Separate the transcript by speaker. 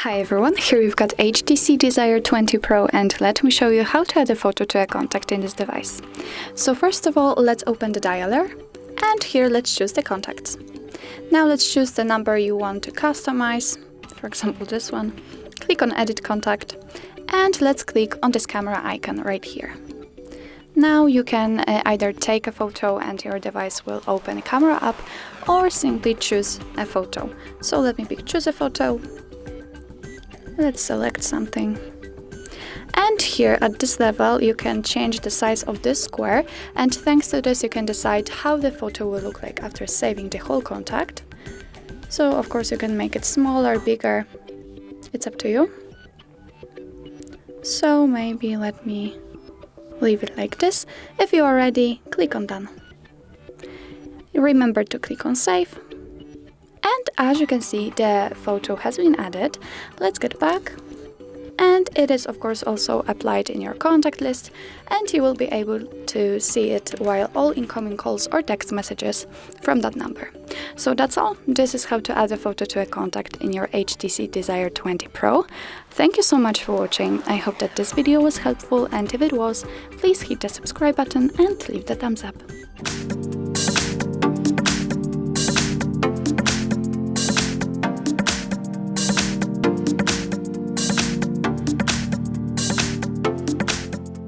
Speaker 1: Hi everyone, here we've got HTC Desire 20 Pro and let me show you how to add a photo to a contact in this device. So first of all, let's open the dialer and here let's choose the contacts. Now let's choose the number you want to customize, for example this one. Click on Edit Contact and let's click on this camera icon right here. Now you can either take a photo and your device will open a camera app or simply choose a photo. So let me pick choose a photo. Let's select something. And here at this level you can change the size of this square, and thanks to this you can decide how the photo will look like after saving the whole contact. So of course you can make it smaller, bigger, it's up to you. So maybe let me leave it like this. If you are ready, click on Done. Remember to click on Save. And as you can see, the photo has been added. Let's get back. And it is of course also applied in your contact list, and you will be able to see it while all incoming calls or text messages from that number. So that's all. This is how to add a photo to a contact in your HTC Desire 20 Pro. Thank you so much for watching. I hope that this video was helpful, and if it was, please hit the subscribe button and leave the thumbs up.